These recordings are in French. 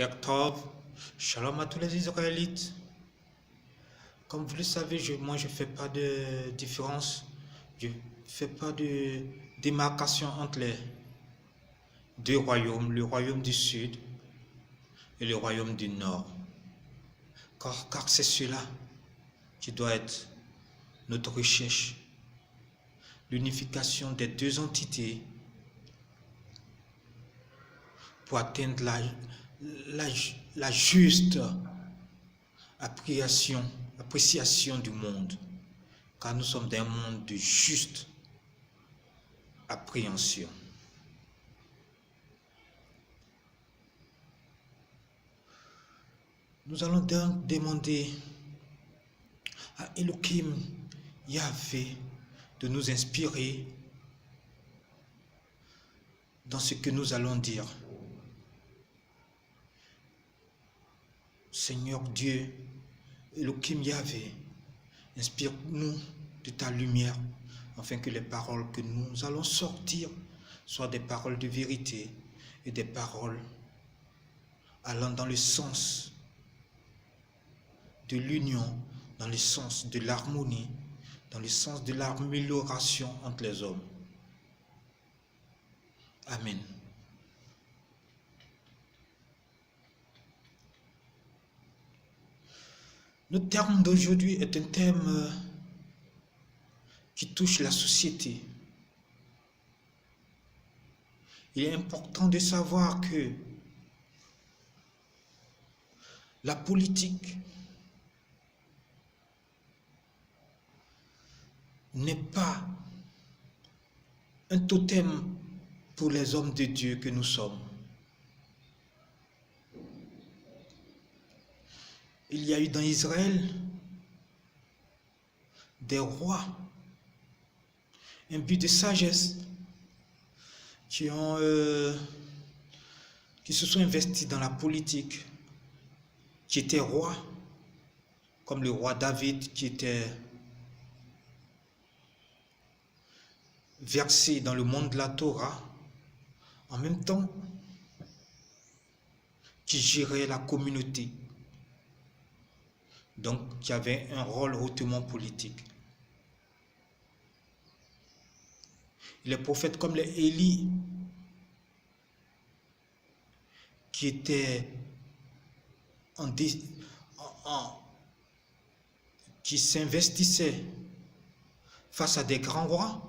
Boker Tov, Shalom à tous les Israélites. Comme vous le savez, moi je ne fais pas de différence, je ne fais pas de démarcation entre les deux royaumes, le royaume du Sud et le royaume du Nord. Car c'est cela qui doit être notre recherche, l'unification des deux entités pour atteindre la juste appréciation du monde, car nous sommes dans un monde de juste appréhension. Nous allons donc demander à Elohim Yahvé de nous inspirer dans ce que nous allons dire. Seigneur Dieu, Elohim Yahvé, inspire-nous de ta lumière, afin que les paroles que nous allons sortir soient des paroles de vérité et des paroles allant dans le sens de l'union, dans le sens de l'harmonie, dans le sens de l'amélioration entre les hommes. Amen. Le terme d'aujourd'hui est un thème qui touche la société. Il est important de savoir que la politique n'est pas un totem pour les hommes de Dieu que nous sommes. Il y a eu dans Israël des rois imbus de sagesse qui se sont investis dans la politique, qui étaient rois, comme le roi David qui était versé dans le monde de la Torah, en même temps qui gérait la communauté, donc qui avait un rôle hautement politique. Les prophètes comme les Élie, qui étaient qui s'investissaient face à des grands rois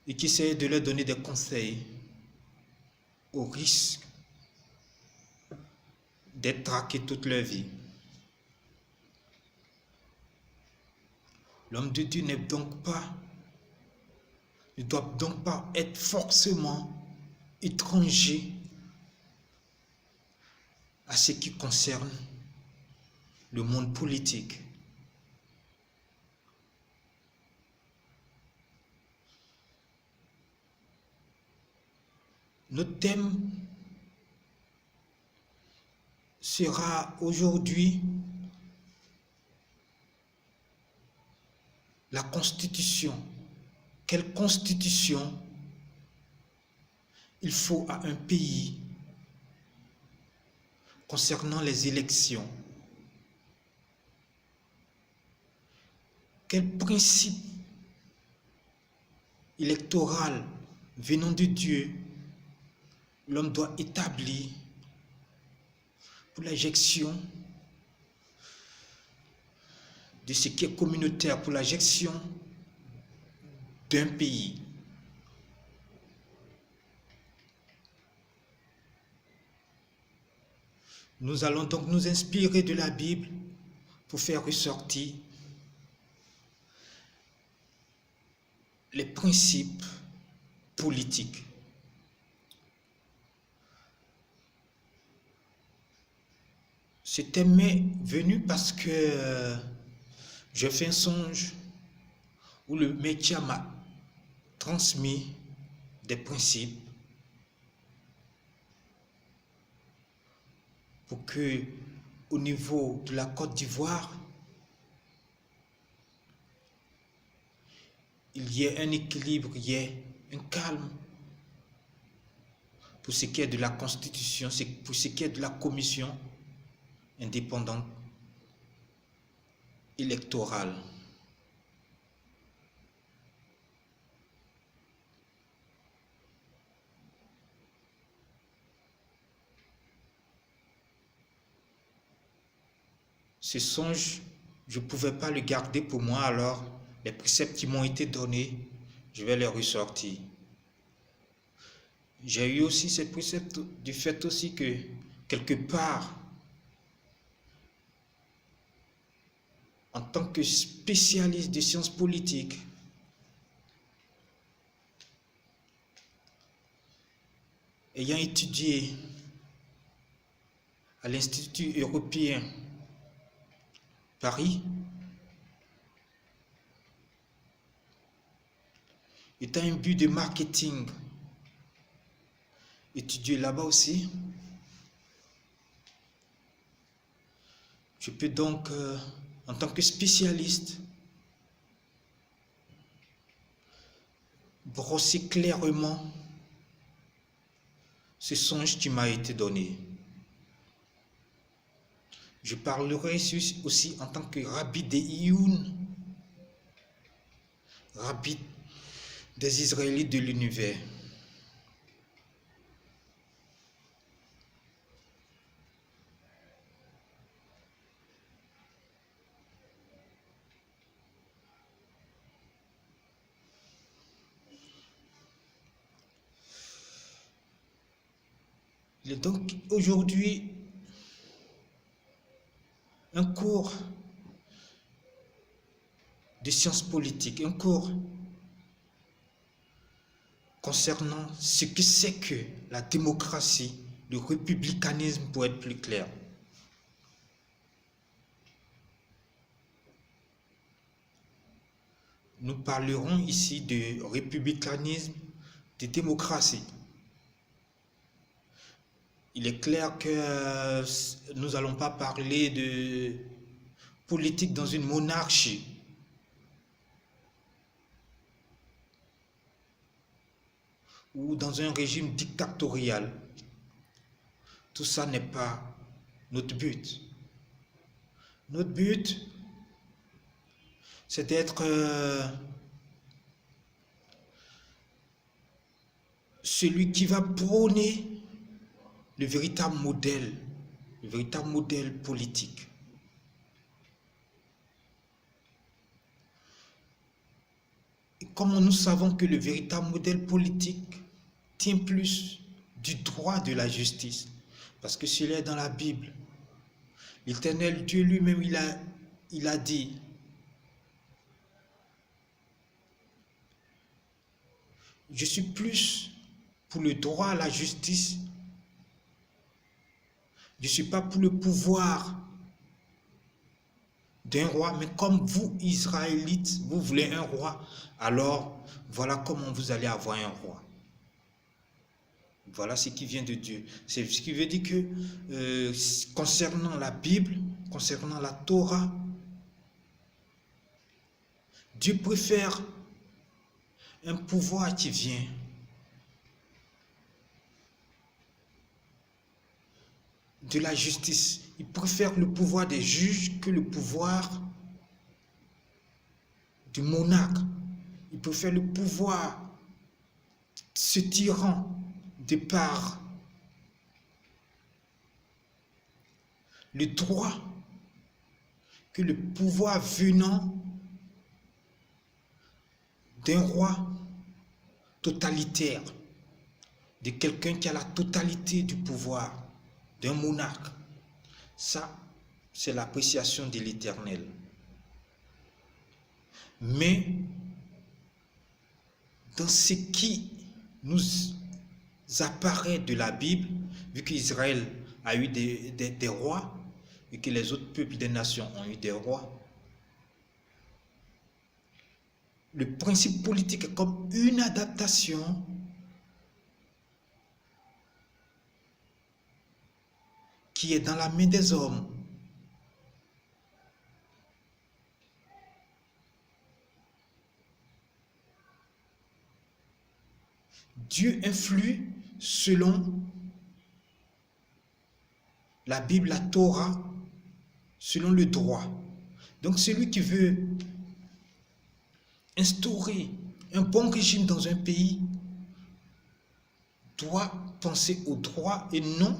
et qui essayaient de leur donner des conseils au risque d'être traqués toute leur vie. L'homme de Dieu ne doit donc pas être forcément étranger à ce qui concerne le monde politique. Notre thème sera aujourd'hui la Constitution. Quelle constitution il faut à un pays concernant les élections? Quel principe électoral venant de Dieu l'homme doit établir pour la gestion de ce qui est communautaire, pour la gestion d'un pays? Nous allons donc nous inspirer de la Bible pour faire ressortir les principes politiques. Ce thème m'est venu parce que j'ai fait un songe où le métier m'a transmis des principes pour que, au niveau de la Côte d'Ivoire, il y ait un équilibre, il y ait un calme, pour ce qui est de la Constitution, pour ce qui est de la commission indépendante électorale. Ce songe, je ne pouvais pas le garder pour moi, alors les préceptes qui m'ont été donnés, je vais les ressortir. J'ai eu aussi ces préceptes du fait aussi que, quelque part, en tant que spécialiste des sciences politiques, ayant étudié à l'Institut européen Paris, étant un but de marketing, étudié là-bas aussi, je peux donc, en tant que spécialiste, brosser clairement ce songe qui m'a été donné. Je parlerai aussi en tant que Rabbi des Ioun, Rabbi des Israélites de l'univers. Il est donc aujourd'hui un cours de sciences politiques, un cours concernant ce que c'est que la démocratie, le républicanisme pour être plus clair. Nous parlerons ici de républicanisme, de démocratie. Il est clair que nous n'allons pas parler de politique dans une monarchie. Ou dans un régime dictatorial. Tout ça n'est pas notre but. Notre but, c'est d'être celui qui va prôner le véritable modèle politique. Et comme nous savons que le véritable modèle politique tient plus du droit de la justice, parce que cela est dans la Bible. L'Éternel Dieu lui-même, il a dit, je suis plus pour le droit à la justice. Je ne suis pas pour le pouvoir d'un roi, mais comme vous, Israélites, vous voulez un roi, alors voilà comment vous allez avoir un roi. Voilà ce qui vient de Dieu. C'est ce qui veut dire que concernant la Bible, concernant la Torah, Dieu préfère un pouvoir qui vient de la justice. Il préfère le pouvoir des juges que le pouvoir du monarque. Il préfère le pouvoir de ce tyran de par le droit que le pouvoir venant d'un roi totalitaire, de quelqu'un qui a la totalité du pouvoir, d'un monarque. Ça, c'est l'appréciation de l'Éternel. Mais dans ce qui nous apparaît de la Bible, vu qu'Israël a eu des rois et que les autres peuples des nations ont eu des rois, le principe politique est comme une adaptation qui est dans la main des hommes. Dieu influe selon la Bible, la Torah, selon le droit. Donc celui qui veut instaurer un bon régime dans un pays doit penser au droit et non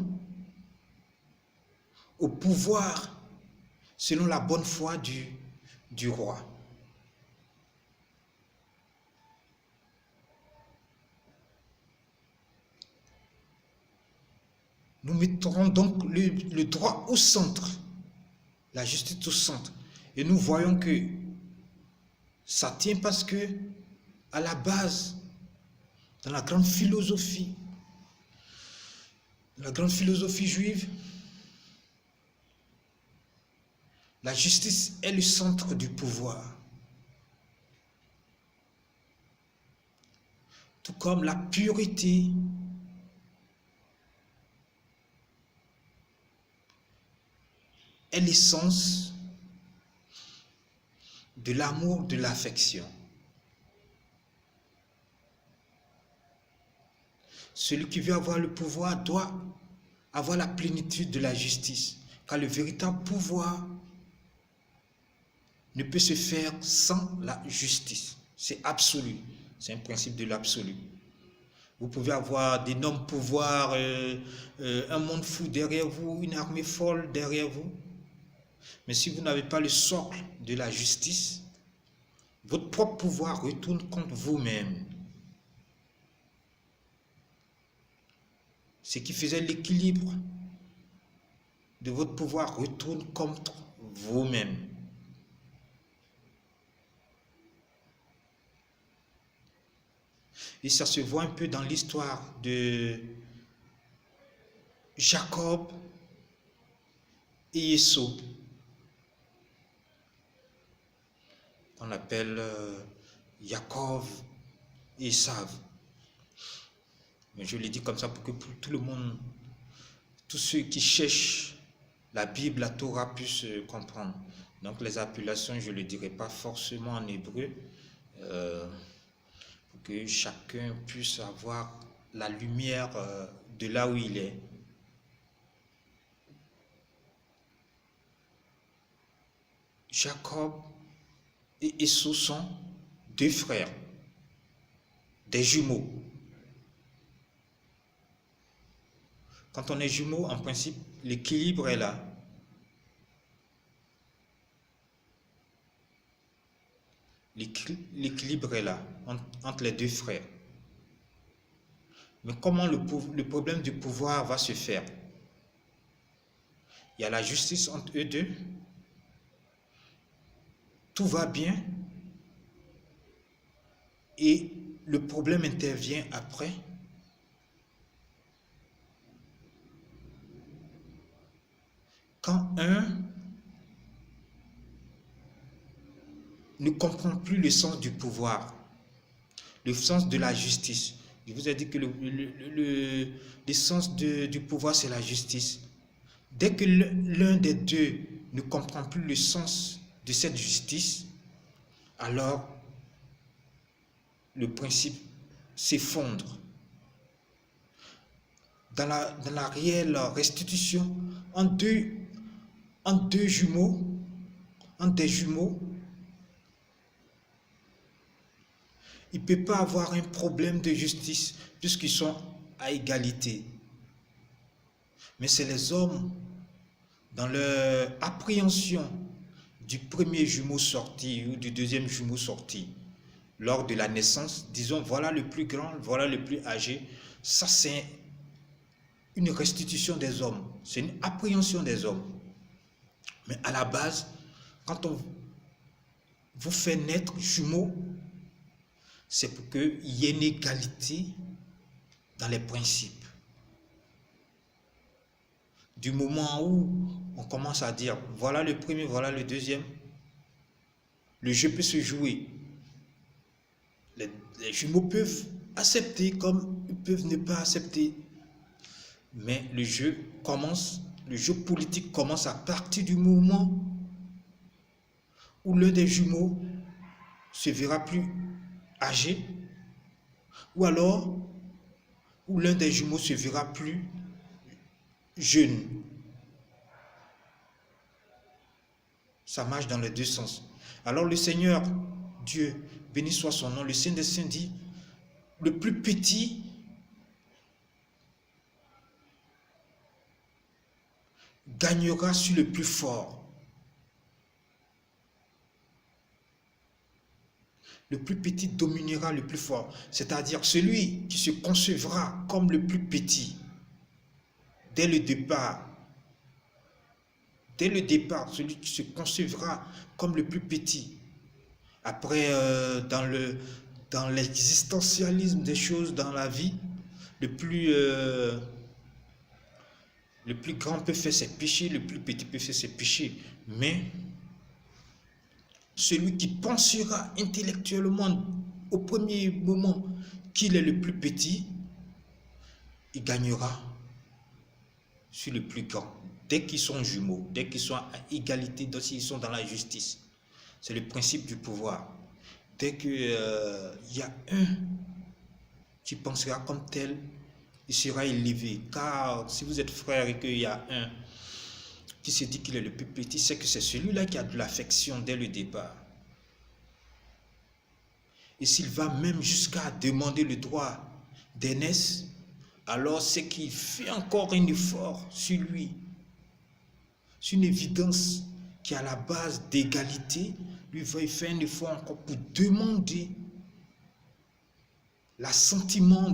au pouvoir selon la bonne foi du roi. Nous mettrons donc le droit au centre, la justice au centre. Et nous voyons que ça tient parce que, à la base, dans la grande philosophie juive, la justice est le centre du pouvoir. Tout comme la pureté est l'essence de l'amour, de l'affection. Celui qui veut avoir le pouvoir doit avoir la plénitude de la justice, car le véritable pouvoir ne peut se faire sans la justice. C'est absolu, c'est un principe de l'absolu. Vous pouvez avoir d'énormes pouvoirs, un monde fou derrière vous, une armée folle derrière vous. Mais si vous n'avez pas le socle de la justice, votre propre pouvoir retourne contre vous-même. Ce qui faisait l'équilibre de votre pouvoir retourne contre vous-même. Et ça se voit un peu dans l'histoire de Jacob et Esau. On appelle Yaakov et Esav. Mais je le dis comme ça pour que tout le monde, tous ceux qui cherchent la Bible, la Torah puissent comprendre. Donc les appellations, je ne le dirai pas forcément en hébreu, pour que chacun puisse avoir la lumière de là où il est. Jacob et Esau sont deux frères, des jumeaux. Quand on est jumeaux, en principe, l'équilibre est là. L'équilibre est là entre les deux frères. Mais comment le problème du pouvoir va se faire? Il y a la justice entre eux deux. Tout va bien. Et le problème intervient après. Quand un ne comprend plus le sens du pouvoir, le sens de la justice. Je vous ai dit que le sens du pouvoir, c'est la justice. Dès que l'un des deux ne comprend plus le sens de cette justice, alors le principe s'effondre. Dans la réelle restitution, en des jumeaux, il ne peut pas avoir un problème de justice puisqu'ils sont à égalité. Mais c'est les hommes, dans leur appréhension du premier jumeau sorti ou du deuxième jumeau sorti, lors de la naissance, disons, voilà le plus grand, voilà le plus âgé. Ça, c'est une restitution des hommes, c'est une appréhension des hommes. Mais à la base, quand on vous fait naître jumeaux, c'est pour qu'il y ait une égalité dans les principes. Du moment où on commence à dire, voilà le premier, voilà le deuxième, le jeu peut se jouer. Les jumeaux peuvent accepter comme ils peuvent ne pas accepter. Mais le jeu politique commence à partir du moment où l'un des jumeaux se verra plus âgé, ou alors où l'un des jumeaux se verra plus jeune. Ça marche dans les deux sens. Alors le Seigneur, Dieu, béni soit son nom, le Saint des Saints dit, le plus petit gagnera sur le plus fort. Le plus petit dominera le plus fort. C'est-à-dire celui qui se concevra comme le plus petit dès le départ. Dès le départ, celui qui se concevra comme le plus petit. Après, dans l'existentialisme des choses dans la vie, le plus grand peut faire ses péchés, le plus petit peut faire ses péchés. Mais celui qui pensera intellectuellement au premier moment qu'il est le plus petit, il gagnera sur le plus grand. Dès qu'ils sont jumeaux, dès qu'ils sont à égalité, ils sont dans la justice. C'est le principe du pouvoir. Dès qu'il y a un qui pensera comme tel, il sera élevé. Car si vous êtes frère et qu'il y a un qui se dit qu'il est le plus petit, c'est que c'est celui-là qui a de l'affection dès le départ. Et s'il va même jusqu'à demander le droit d'aînesse, alors c'est qu'il fait encore un effort sur lui. C'est une évidence qui est à la base d'égalité. Lui va faire un effort encore pour demander l'assentiment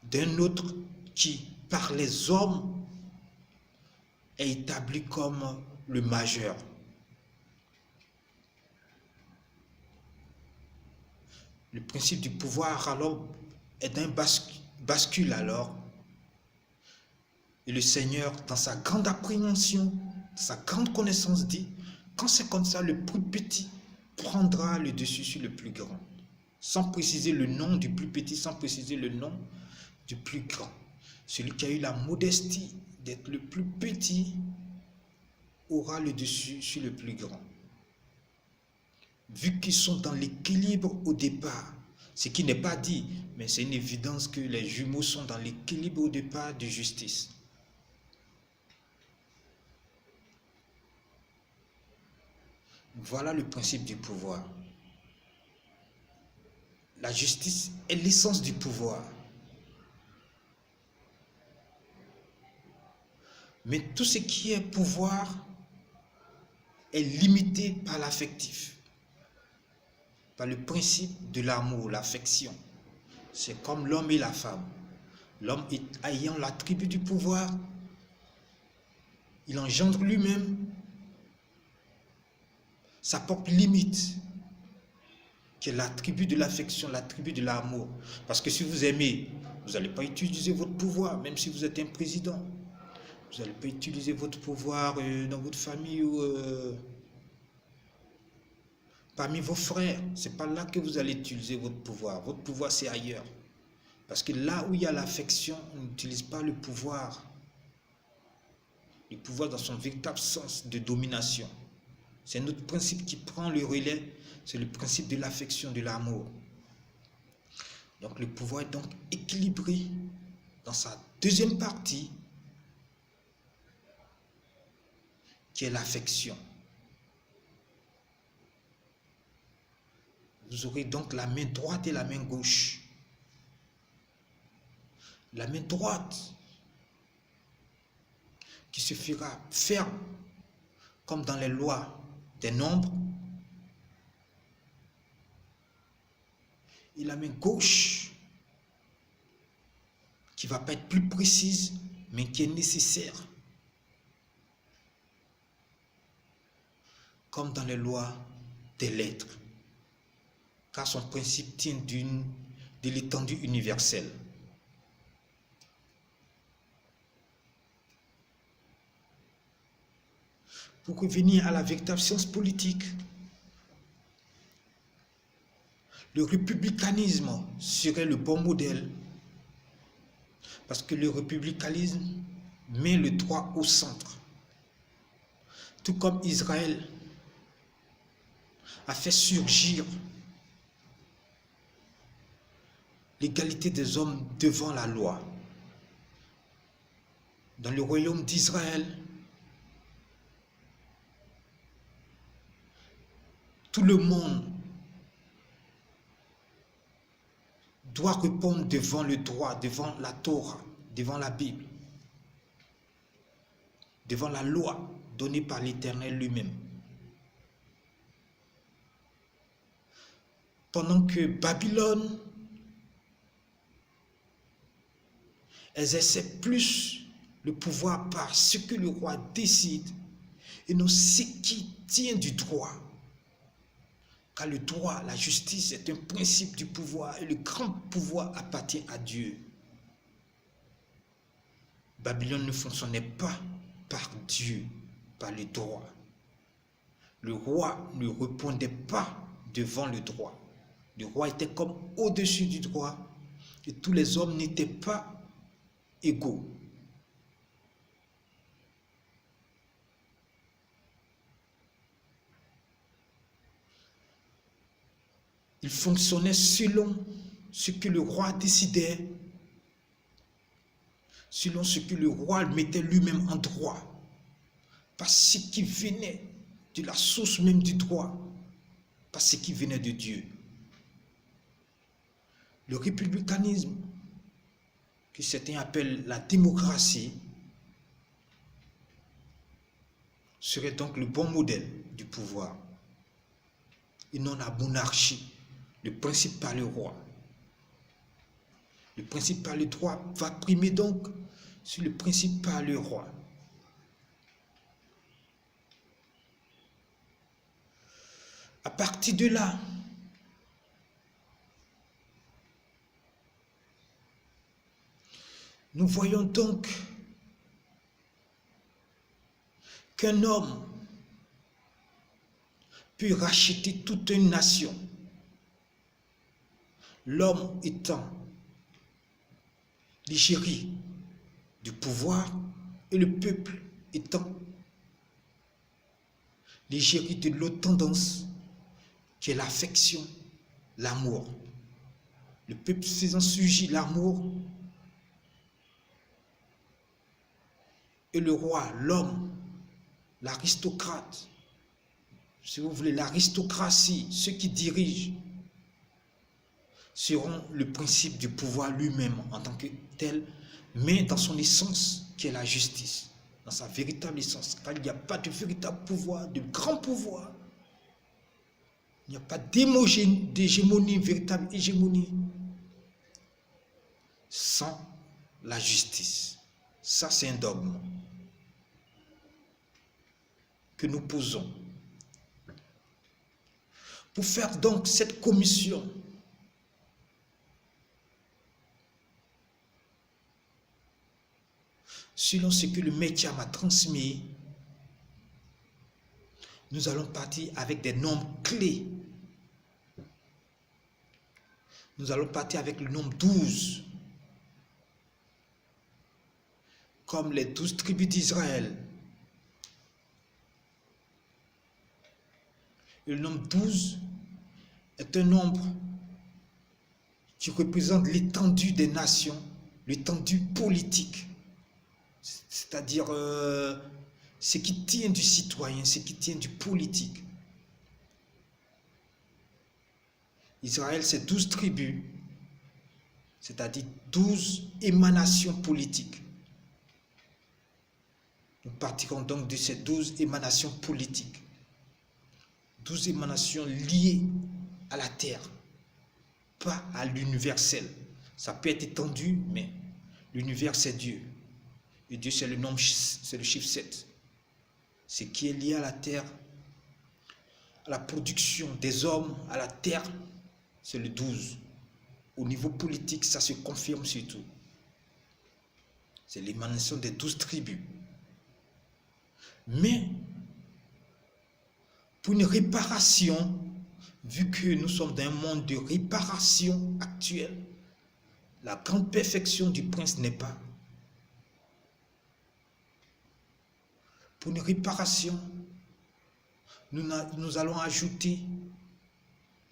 d'un autre qui, par les hommes, est établi comme le majeur. Le principe du pouvoir alors est d'un bascule alors. Et le Seigneur, dans sa grande appréhension, sa grande connaissance dit, quand c'est comme ça, le plus petit prendra le dessus sur le plus grand. Sans préciser le nom du plus petit, sans préciser le nom du plus grand. Celui qui a eu la modestie d'être le plus petit aura le dessus sur le plus grand. Vu qu'ils sont dans l'équilibre au départ, ce qui n'est pas dit, mais c'est une évidence que les jumeaux sont dans l'équilibre au départ de justice. Voilà le principe du pouvoir. La justice est l'essence du pouvoir. Mais tout ce qui est pouvoir est limité par l'affectif, par le principe de l'amour, l'affection. C'est comme l'homme et la femme. L'homme ayant l'attribut du pouvoir, il engendre lui-même sa propre limite, qui est l'attribut de l'affection, l'attribut de l'amour. Parce que si vous aimez, vous n'allez pas utiliser votre pouvoir, même si vous êtes un président. Vous n'allez pas utiliser votre pouvoir dans votre famille ou parmi vos frères. Ce n'est pas là que vous allez utiliser votre pouvoir. Votre pouvoir, c'est ailleurs. Parce que là où il y a l'affection, on n'utilise pas le pouvoir. Le pouvoir dans son véritable sens de domination. C'est notre principe qui prend le relais. C'est le principe de l'affection, de l'amour. Donc le pouvoir est donc équilibré dans sa deuxième partie, qui est l'affection. Vous aurez donc la main droite et la main gauche. La main droite qui se fera ferme, comme dans les lois des nombres, et la main gauche qui ne va pas être plus précise, mais qui est nécessaire, comme dans les lois des lettres, car son principe tient de l'étendue universelle. Pour revenir à la véritable science politique, le républicanisme serait le bon modèle, parce que le républicanisme met le droit au centre. Tout comme Israël a fait surgir l'égalité des hommes devant la loi. Dans le royaume d'Israël, tout le monde doit répondre devant le droit, devant la Torah, devant la Bible, devant la loi donnée par l'Éternel lui-même. Pendant que Babylone exerçait plus le pouvoir par ce que le roi décide et non ce qui tient du droit. Car le droit, la justice est un principe du pouvoir et le grand pouvoir appartient à Dieu. Babylone ne fonctionnait pas par Dieu, par le droit. Le roi ne répondait pas devant le droit. Le roi était comme au-dessus du droit et tous les hommes n'étaient pas égaux. Il fonctionnait selon ce que le roi décidait, selon ce que le roi mettait lui-même en droit, par ce qui venait de la source même du droit, par ce qui venait de Dieu. Le républicanisme, que certains appellent la démocratie, serait donc le bon modèle du pouvoir, et non la monarchie, le principe par le roi. Le principe par le droit va primer donc sur le principe par le roi. À partir de là, nous voyons donc qu'un homme peut racheter toute une nation. L'homme étant l'égérie du pouvoir et le peuple étant l'égérie de l'autre tendance qui est l'affection, l'amour. Le peuple faisant surgir l'amour et le roi, l'homme, l'aristocrate, si vous voulez, l'aristocratie, ceux qui dirigent, seront le principe du pouvoir lui-même en tant que tel, mais dans son essence qui est la justice, dans sa véritable essence, car il n'y a pas de véritable pouvoir, de grand pouvoir. Il n'y a pas d'hégémonie, véritable hégémonie, sans la justice. Ça, c'est un dogme que nous posons. Pour faire donc cette commission, selon ce que le métier m'a transmis, nous allons partir avec des nombres clés. Nous allons partir avec le nombre 12, comme les 12 tribus d'Israël. Le nombre 12 est un nombre qui représente l'étendue des nations, l'étendue politique, c'est-à-dire ce qui tient du citoyen, ce qui tient du politique. Israël, c'est 12 tribus, c'est-à-dire 12 émanations politiques. Nous partirons donc de ces 12 émanations politiques. 12 émanations liées à la terre, pas à l'universel. Ça peut être étendu, mais l'univers c'est Dieu. Et Dieu c'est le nombre, c'est le chiffre 7. Ce qui est lié à la terre, à la production des hommes, à la terre, c'est le 12. Au niveau politique, ça se confirme surtout. C'est l'émanation des 12 tribus. Mais, pour une réparation, vu que nous sommes dans un monde de réparation actuelle, la grande perfection du prince n'est pas. Pour une réparation, nous allons ajouter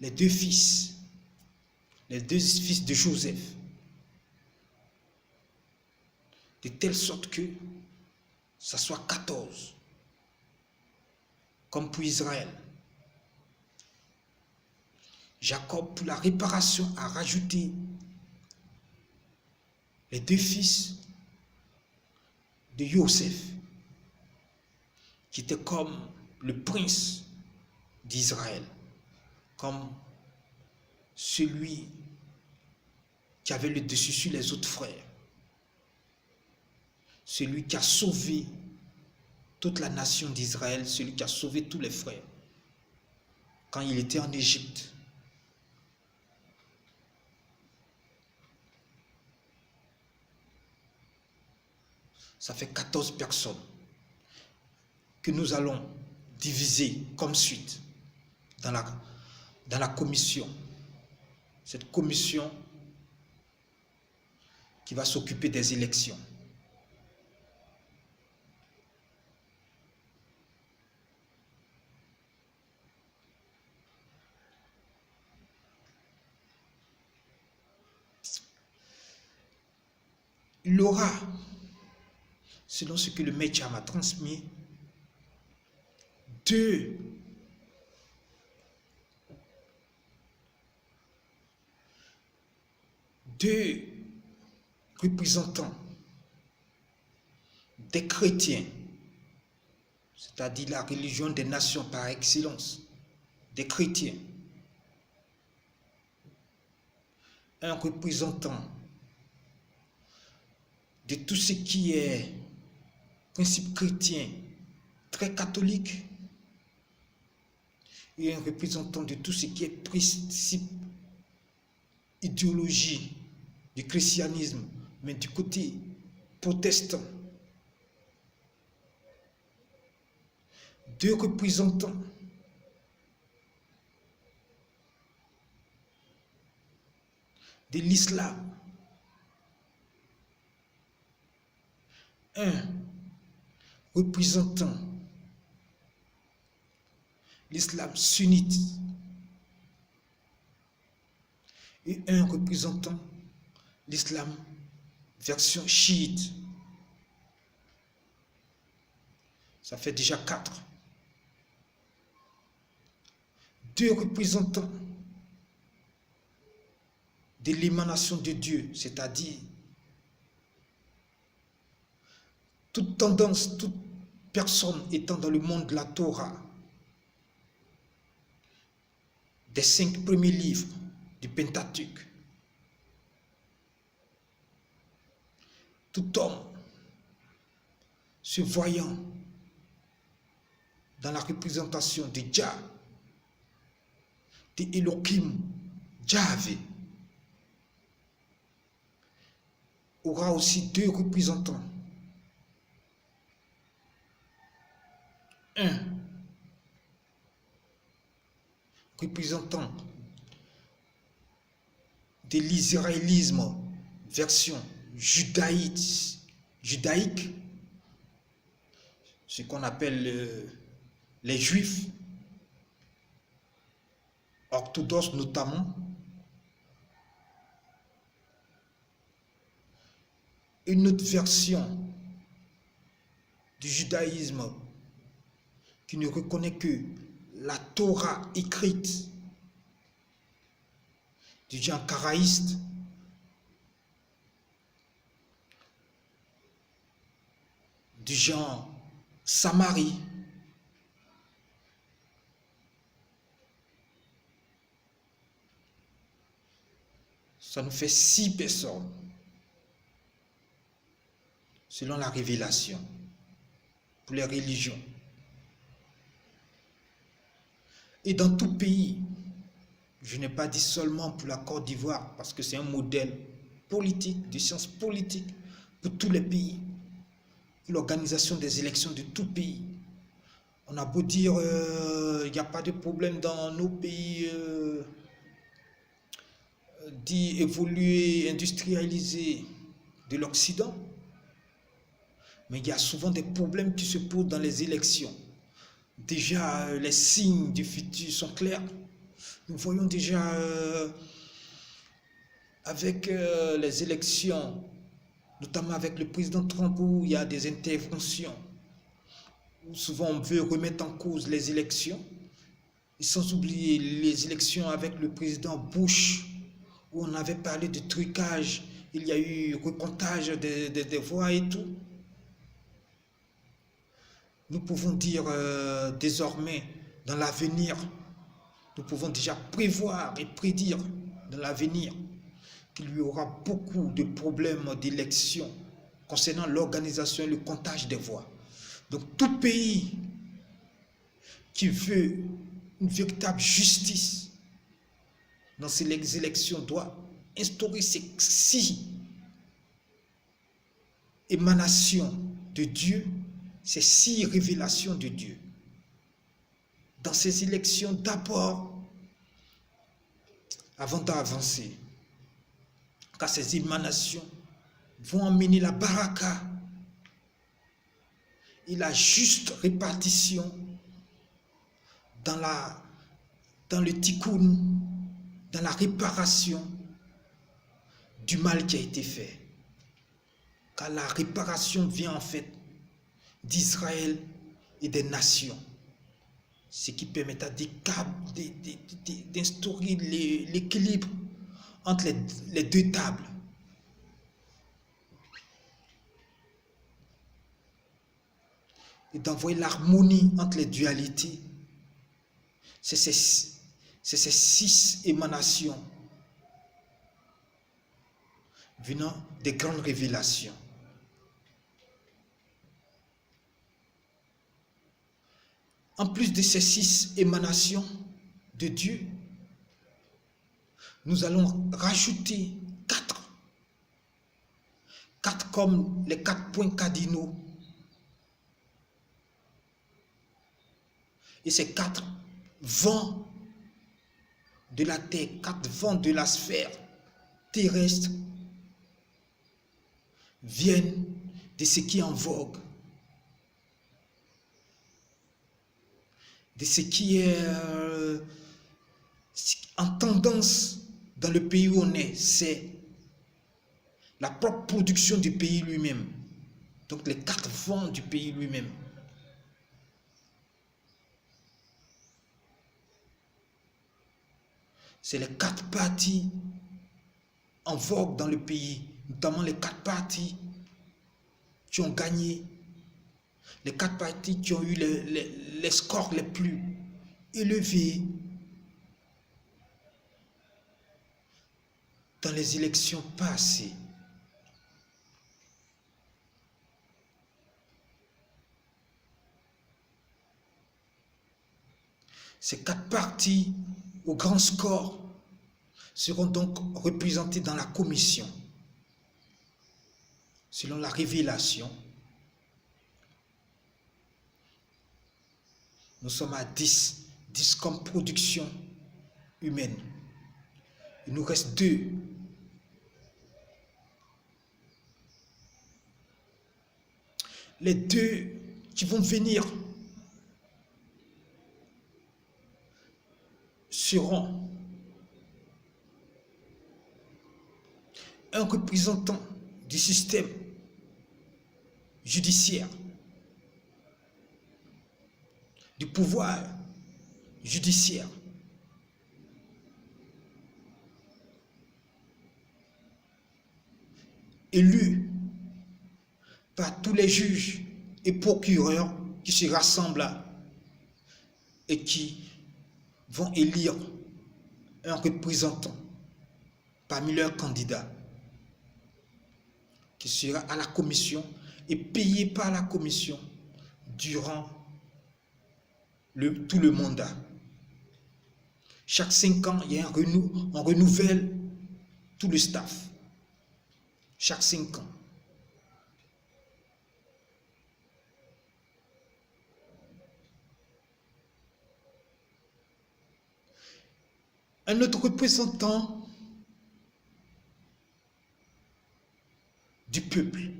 les deux fils, les deux fils de Joseph, de telle sorte que ça soit 14, comme pour Israël. Jacob, pour la réparation, a rajouté les deux fils de Joseph, qui était comme le prince d'Israël, comme celui qui avait le dessus sur les autres frères, celui qui a sauvé toute la nation d'Israël, celui qui a sauvé tous les frères quand il était en Égypte. Ça fait 14 personnes que nous allons diviser comme suite dans la commission. Cette commission qui va s'occuper des élections. Il aura, selon ce que le Maître m'a transmis, deux représentants des chrétiens, c'est-à-dire la religion des nations par excellence, des chrétiens. Un représentant de tout ce qui est principe chrétien très catholique et un représentant de tout ce qui est principe idéologie du christianisme, mais du côté protestant. Deux représentants de l'islam. Un représentant l'islam sunnite et un représentant l'islam version chiite. Ça fait déjà 4. Deux représentants de l'émanation de Dieu, c'est-à-dire toute tendance, toute personne étant dans le monde de la Torah, des 5 premiers livres du Pentateuque. Tout homme se voyant dans la représentation de Jah, de Elohim, Yahvé, aura aussi deux représentants. Un représentant de l'israélisme version judaïque, ce qu'on appelle les juifs orthodoxes notamment, une autre version du judaïsme qui ne reconnaît que la Torah écrite du genre karaïste, du genre Samarie, ça nous fait 6 personnes selon la révélation pour les religions. Et dans tout pays, je n'ai pas dit seulement pour la Côte d'Ivoire, parce que c'est un modèle politique, de sciences politiques pour tous les pays, pour l'organisation des élections de tout pays. On a beau dire il n'y a pas de problème dans nos pays dits évolués, industrialisés de l'Occident, mais il y a souvent des problèmes qui se posent dans les élections. Déjà, les signes du futur sont clairs. Nous voyons déjà avec les élections, notamment avec le président Trump, où il y a des interventions, où souvent on veut remettre en cause les élections, et sans oublier les élections avec le président Bush, où on avait parlé de trucage, il y a eu recomptage des voix et tout. Nous pouvons dire désormais, dans l'avenir, nous pouvons déjà prévoir et prédire dans l'avenir qu'il y aura beaucoup de problèmes d'élection concernant l'organisation et le comptage des voix. Donc tout pays qui veut une véritable justice dans ces élections doit instaurer ces 6 émanations de Dieu, ces 6 révélations de Dieu. Dans ces élections, d'abord, avant d'avancer, car ces émanations vont emmener la baraka et la juste répartition dans le tikkun, dans la réparation du mal qui a été fait. Car la réparation vient en fait d'Israël et des nations, ce qui permettra d'instaurer l'équilibre entre les 2 tables. Et d'envoyer l'harmonie entre les dualités. C'est ces 6 émanations venant des grandes révélations. En plus de ces 6 émanations de Dieu, nous allons rajouter 4. 4 comme les 4 points cardinaux. Et ces 4 vents de la terre, 4 vents de la sphère terrestre viennent de ce qui est en vogue, de ce qui est en tendance dans le pays où on est. C'est la propre production du pays lui-même. Donc les 4 vents du pays lui-même. C'est les 4 partis en vogue dans le pays, notamment les 4 partis qui ont gagné, les 4 partis qui ont eu les scores les plus élevés dans les élections passées. Ces 4 partis au grand score seront donc représentés dans la commission. Selon la révélation, nous sommes à 10 comme production humaine. Il nous reste 2. Les 2 qui vont venir seront un représentant du système judiciaire, du pouvoir judiciaire, élu par tous les juges et procureurs qui se rassemblent là et qui vont élire un représentant parmi leurs candidats qui sera à la commission et payé par la commission durant tout le mandat. Chaque 5 ans, il y a on renouvelle tout le staff. Chaque 5 ans. Un autre représentant du peuple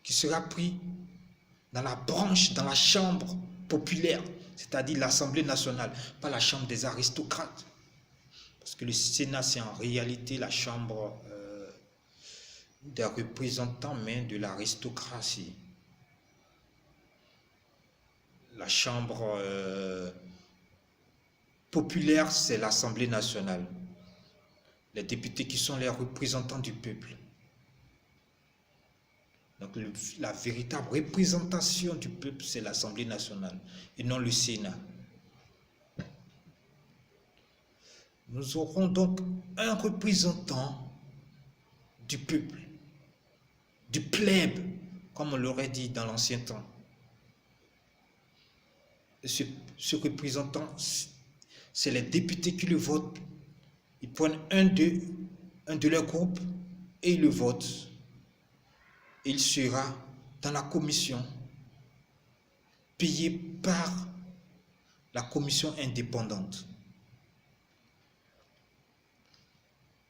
qui sera pris dans la branche, dans la chambre populaire, c'est-à-dire l'Assemblée nationale, pas la chambre des aristocrates. Parce que le Sénat, c'est en réalité la chambre des représentants, mais de l'aristocratie. La chambre populaire, c'est l'Assemblée nationale. Les députés qui sont les représentants du peuple. Donc la véritable représentation du peuple, c'est l'Assemblée nationale et non le Sénat. Nous aurons donc un représentant du peuple, du plèbe, comme on l'aurait dit dans l'ancien temps. Et ce représentant, c'est les députés qui le votent. Ils prennent un de leurs groupes et ils le votent. Il sera dans la commission, payé par la commission indépendante.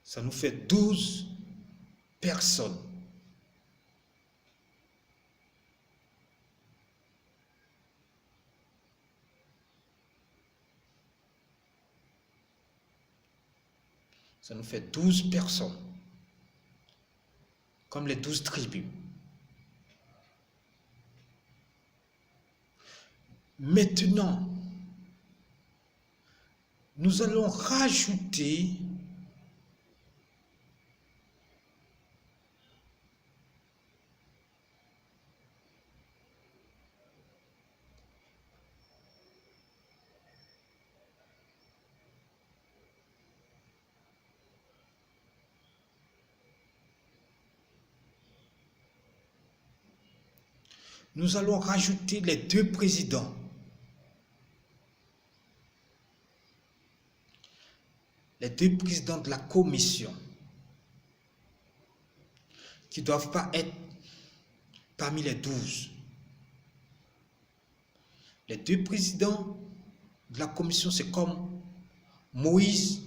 Ça nous fait 12 personnes. Ça nous fait 12 personnes, comme les 12 tribus. Maintenant, nous allons rajouter les 2 présidents. Les 2 présidents de la commission qui ne doivent pas être parmi les 12. Les 2 présidents de la commission, c'est comme Moïse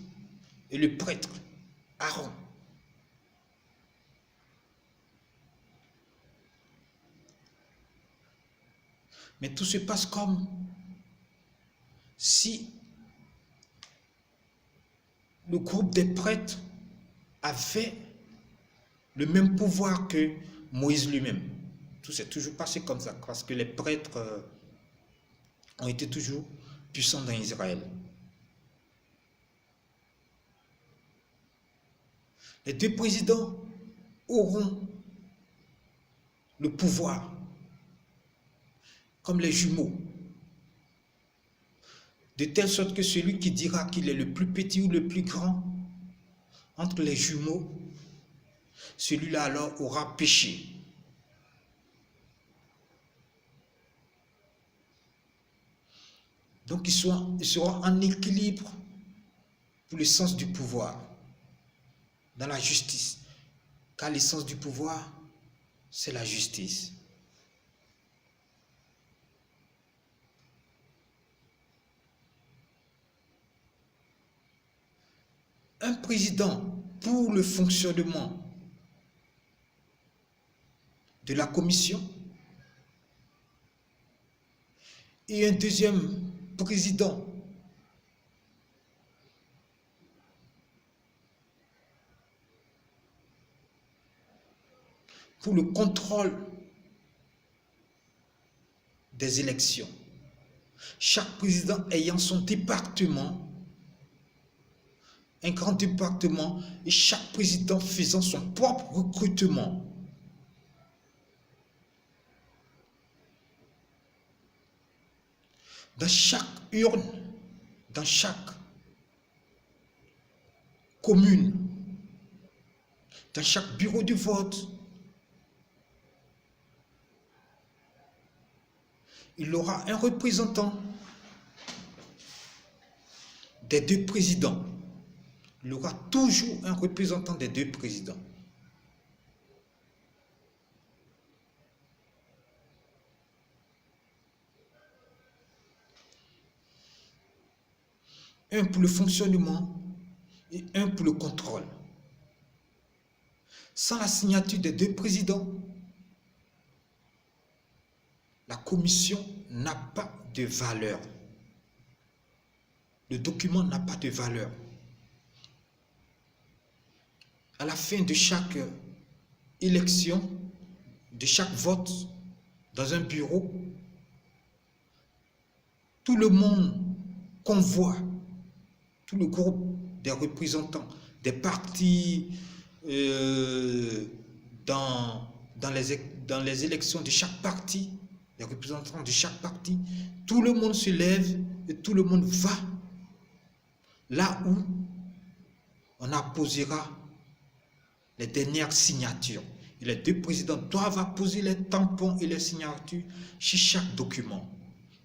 et le prêtre Aaron. Mais tout se passe comme si le groupe des prêtres avait le même pouvoir que Moïse lui-même. Tout s'est toujours passé comme ça, parce que les prêtres ont été toujours puissants dans Israël. Les 2 présidents auront le pouvoir, comme les jumeaux, de telle sorte que celui qui dira qu'il est le plus petit ou le plus grand entre les jumeaux, celui-là alors aura péché. Donc ils seront en équilibre pour le sens du pouvoir, dans la justice. Car l'essence du pouvoir, c'est la justice. Un président pour le fonctionnement de la commission et un deuxième président pour le contrôle des élections. Chaque président ayant son département, un grand département, et chaque président faisant son propre recrutement. Dans chaque urne, dans chaque commune, dans chaque bureau de vote, il aura un représentant des 2 présidents. Il aura toujours un représentant des 2 présidents. Un pour le fonctionnement et un pour le contrôle. Sans la signature des 2 présidents, la commission n'a pas de valeur. Le document n'a pas de valeur. à la fin de chaque élection, de chaque vote dans un bureau, tout le monde convoie, tout le groupe des représentants des partis dans les élections de chaque parti, les représentants de chaque parti, tout le monde se lève et tout le monde va là où on apposera les dernières signatures. Et les deux présidents doivent apposer les tampons et les signatures chez chaque document,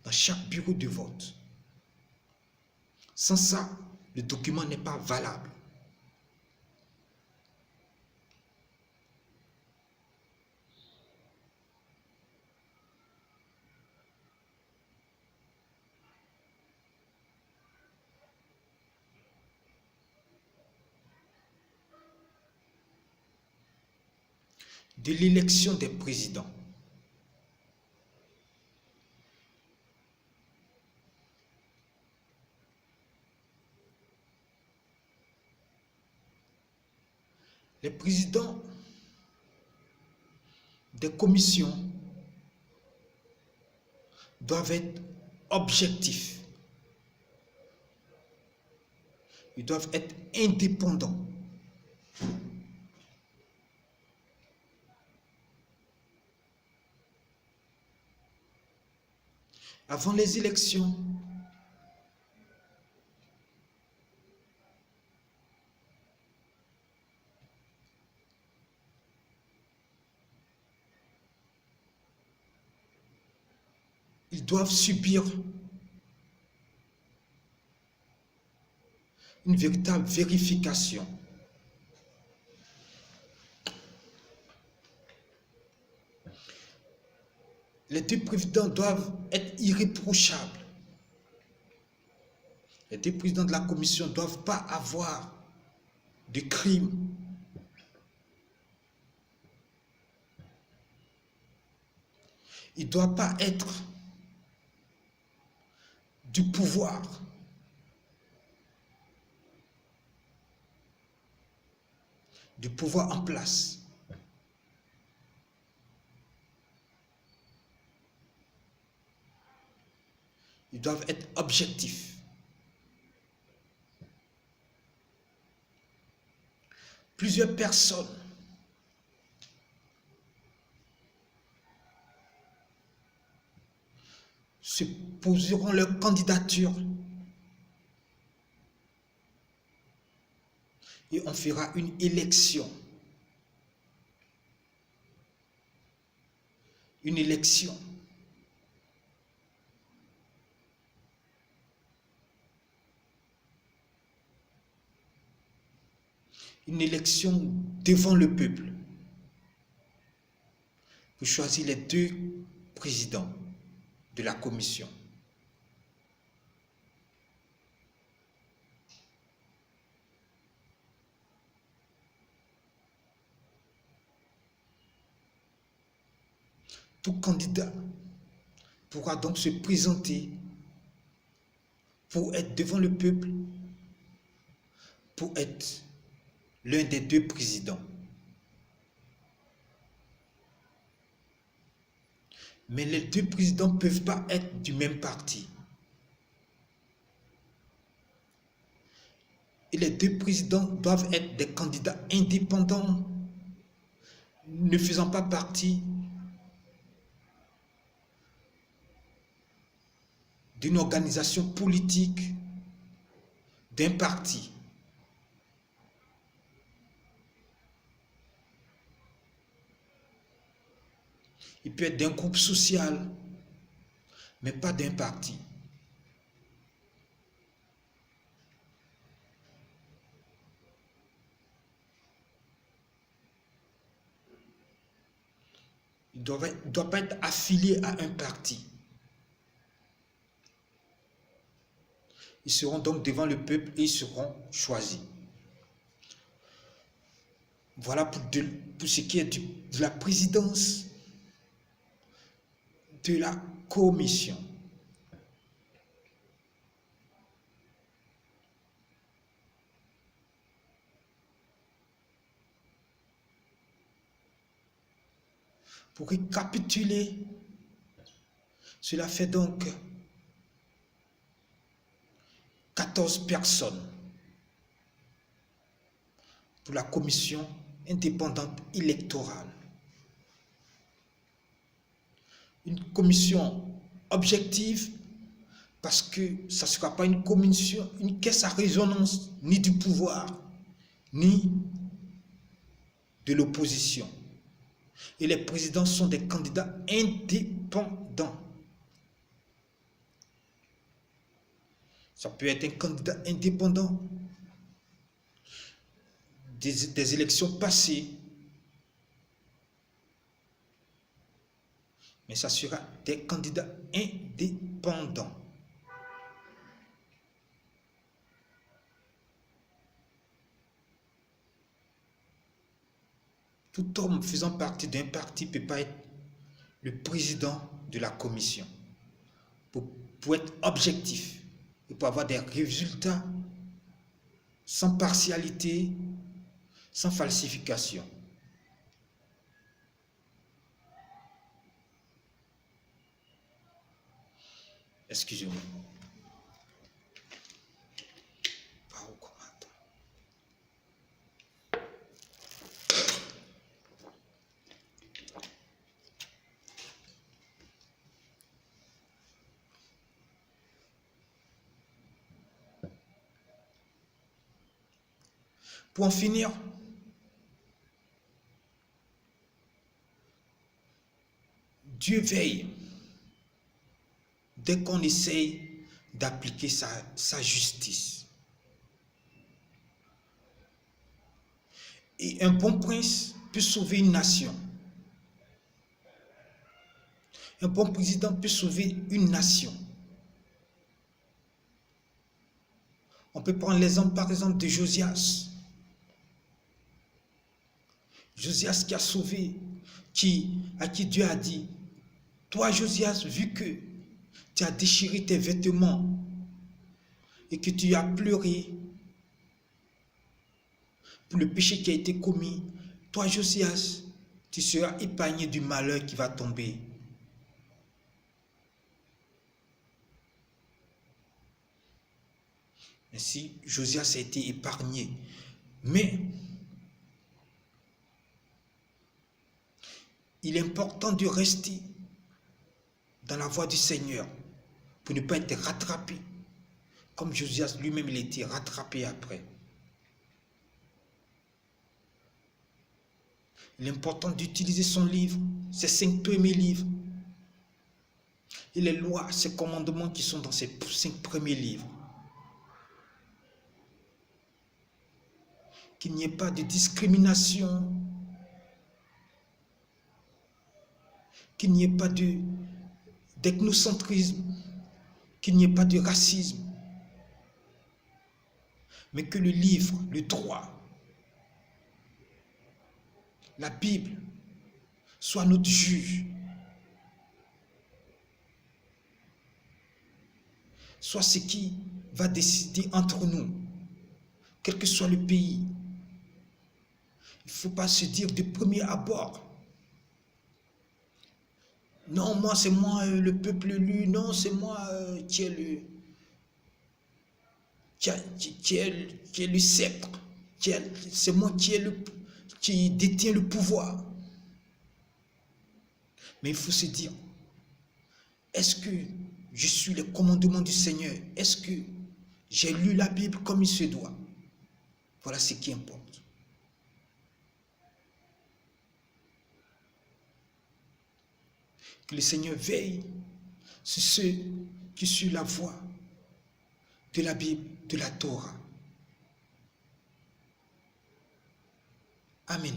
dans chaque bureau de vote. Sans ça, le document n'est pas valable. De l'élection des présidents. Les présidents des commissions doivent être objectifs. Ils doivent être indépendants. Avant les élections, ils doivent subir une véritable vérification. Les deux présidents doivent être irréprochables. Les deux présidents de la commission ne doivent pas avoir de crimes. Il ne doit pas être du pouvoir. Du pouvoir en place. Ils doivent être objectifs. Plusieurs personnes se poseront leur candidature et on fera une élection. Une élection. Une élection devant le peuple pour choisir les deux présidents de la commission. Tout candidat pourra donc se présenter pour être devant le peuple, pour être l'un des deux présidents. Mais les deux présidents ne peuvent pas être du même parti. Et les deux présidents doivent être des candidats indépendants, ne faisant pas partie d'une organisation politique, d'un parti. Il peut être d'un groupe social, mais pas d'un parti. Il ne doit pas être affilié à un parti. Ils seront donc devant le peuple et ils seront choisis. Voilà pour ce qui est de la présidence de la commission. Pour récapituler, cela fait donc 14 personnes pour la commission indépendante électorale. Une commission objective parce que ça ne sera pas une commission, une caisse à résonance ni du pouvoir, ni de l'opposition. Et les présidents sont des candidats indépendants. Ça peut être un candidat indépendant des élections passées, mais ça sera des candidats indépendants. Tout homme faisant partie d'un parti ne peut pas être le président de la commission. Pour être objectif et pour avoir des résultats sans partialité, sans falsification. Excusez-moi. Pour en finir, Dieu veille dès qu'on essaye d'appliquer sa justice. Et un bon prince peut sauver une nation. Un bon président peut sauver une nation. On peut prendre l'exemple par exemple de Josias. Josias qui a sauvé, à qui Dieu a dit, toi Josias, vu que tu as déchiré tes vêtements et que tu as pleuré pour le péché qui a été commis, toi Josias, tu seras épargné du malheur qui va tomber. Ainsi, Josias a été épargné. Mais il est important de rester dans la voie du Seigneur pour ne pas être rattrapé, comme Josias lui-même il a été rattrapé après. Il est important d'utiliser son livre, ses 5 premiers livres, et les lois, ses commandements qui sont dans ces 5 premiers livres. Qu'il n'y ait pas de discrimination, qu'il n'y ait pas d'ethnocentrisme, qu'il n'y ait pas de racisme, mais que le livre, le droit, la Bible, soit notre juge, soit ce qui va décider entre nous, quel que soit le pays. Il ne faut pas se dire de premier abord, non, moi, c'est moi le peuple élu. Non, c'est moi qui est le sceptre. C'est moi qui détient le pouvoir. Mais il faut se dire, est-ce que je suis les commandements du Seigneur? Est-ce que j'ai lu la Bible comme il se doit? Voilà ce qui importe. Que le Seigneur veille sur ceux qui suivent la voie de la Bible, de la Torah. Amen.